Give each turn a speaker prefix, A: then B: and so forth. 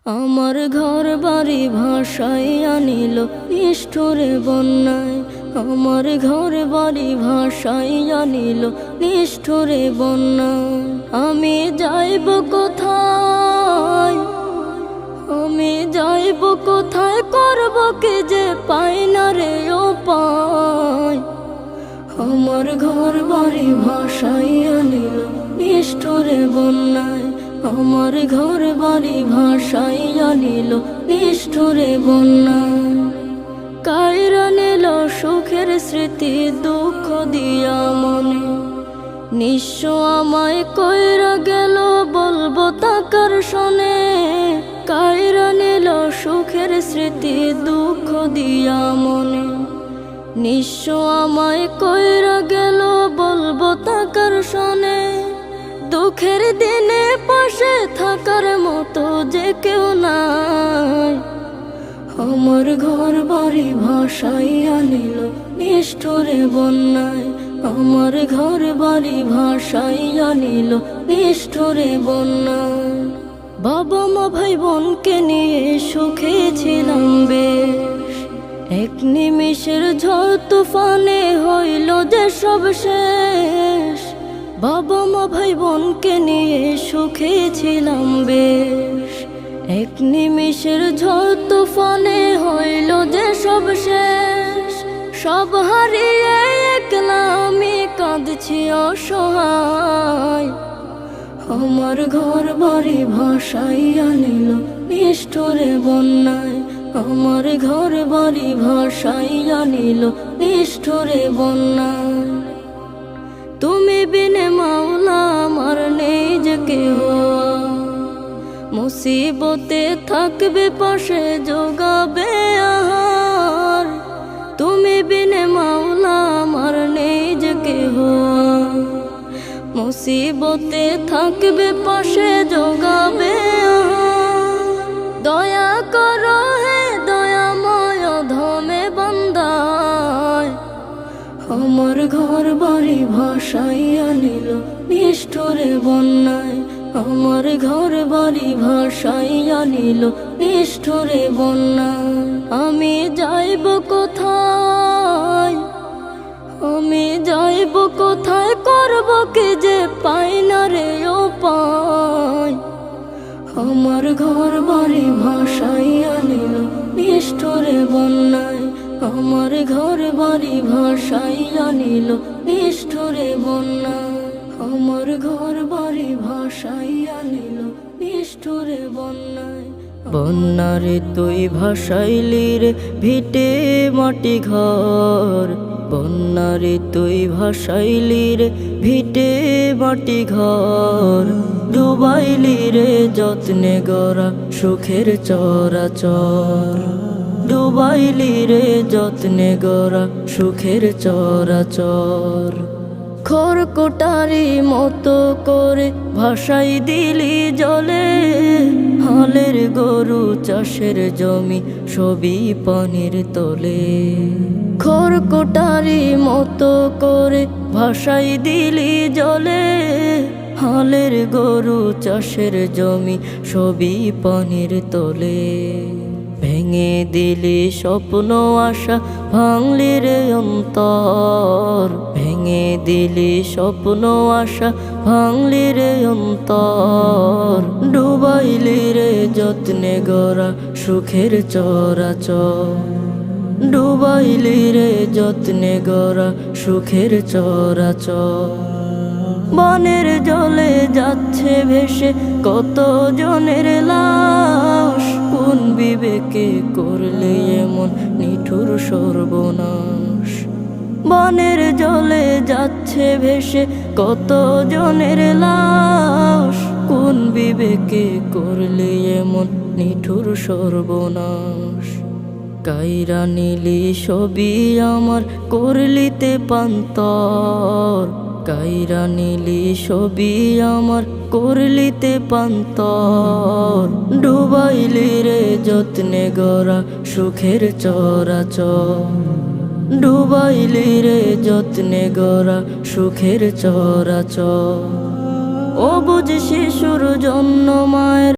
A: আমার ঘর বাড়ি ভাসাইয়া নিল নিষ্ঠুরে বন্যায়। আমার ঘর বাড়ি ভাসাইয়া নিল নিষ্ঠুরে বন্যায়। আমি যাইব কোথায়, আমি যাইব কোথায়, করব কি যে পাই না রে উপায়। আমার ঘর বাড়ি ভাসাইয়া নিল নিষ্ঠুরে বন্যায়। আমার ঘর বাড়ি ভাসাইয়া নিল নিষ্ঠুরে বন্যায়। কাইরা নিল সুখের স্মৃতি দুঃখ দিয়া মনে। নিঃস্ব আমায় কইরা গেল বলবো তাকার শোনে। কাইরা নিল সুখের স্মৃতি দুঃখ দিয়া মনে। নিঃস্ব আমায় কইরা গেল বলবো তাকার শোনে। দুঃখের দিনে পাশে থাকার মতো যে কেউ নাই। আমার ঘর বাড়ি ভাসাইয়া নিল নিষ্ঠুরে বন্যায়। আমার ঘর বাড়ি ভাসাইয়া নিল নিষ্ঠুরে বন্যায়। বাবা মা ভাই বোনকে নিয়ে সুখে ছিলাম বেশ। এক নিমিষের ঝড় তুফানে হইল যে সব শেষ। বাবা মা ভাই বোনকে নিয়ে সুখে ছিলাম বেশ। এক নিমিষের ঝড় তুফানে হইল যে সব শেষ। সব হারিয়ে একলা আমি কাঁদছি অসহায়। আমার ঘর বাড়ি ভাসাইয়া নিল নিষ্ঠুরে বন্যায়। আমার ঘর বাড়ি ভাসাইয়া নিল নিষ্ঠুরে বন্যায়। তুমি বিনে মাওলা আমার নেই যে কেহ। মুসিবতে থাকবে পাশে যোগাবে আহার। তুমি বিনে মাওলা আমার নেই যে কেহ। মুসিবতে থাকবে পাশে যোগাবে আহার। দয়া করো হে দয়াময় ধমে বান্দায়। আমার ঘর বাড়ি ভাসাইয়া নিল নিষ্ঠুরে বন্যায়। আমার ঘর বাড়ি ভাসাইয়া নিল নিষ্ঠুরে বন্যায়। আমি যাইব কোথায়, আমি যাইব কোথায়, করব কি যে পাই না রে উপায়। আমার ঘর বাড়ি ভাসাইয়া নিল নিষ্ঠুরে বন্যায়। আমার ঘর বাড়ি ভাসাইয়া নিল নিষ্ঠুরে বন্যায়। আমার ঘর বাড়ি ভাসাইয়া নিল নিষ্ঠুরে বন্যায়। বন্যারে তুই ভাসাইলি রে ভিটে মাটি ঘর। বন্যারে তুই ভাসাইলি রে ভিটে মাটি ঘর। ডুবাইলি রে যত্নে গড়া সুখের চরাচর। ডুবাইলি রে যত্নে গড়া সুখের চরাচর। খড়কুটারি মতো করে ভাসাই দিলি জলে। হালের গরু চাষের জমি সবই পানির তলে। খড়কুটারি মতো করে ভাসাই দিলি জলে। হালের গরু চাষের জমি সবই পানির তলে। ভেঙে দিলি স্বপ্ন আশা ভাঙলি রে অন্তর। ভেঙে দিলি স্বপ্ন আশা ভাঙলি রে অন্তর। ডুবাইলি রে যত্নে গড়া সুখের চরাচর। ডুবাইলি রে যত্নে গড়া সুখের চরাচর। বনের জলে যাচ্ছে ভেসে কত জনের লাশ। কোন বিবেকে করলে এমন নিঠুর সর্বনাশ। বনের জলে যাচ্ছে ভেসে কত জনের লাশ। কোন বিবেকে করলে এমন নিঠুর সর্বনাশ। কাইরা নিলি সবই আমার করলিতে পান্তর। কাইরা নিলি সবই আমার করলিতে পান্তর। ডুবাইলি রে যত্নে গড়া সুখের চরাচর। ডুবাইলি রে যত্নে গড়া সুখের চরাচর। অবুঝ শিশুর জন্য মায়ের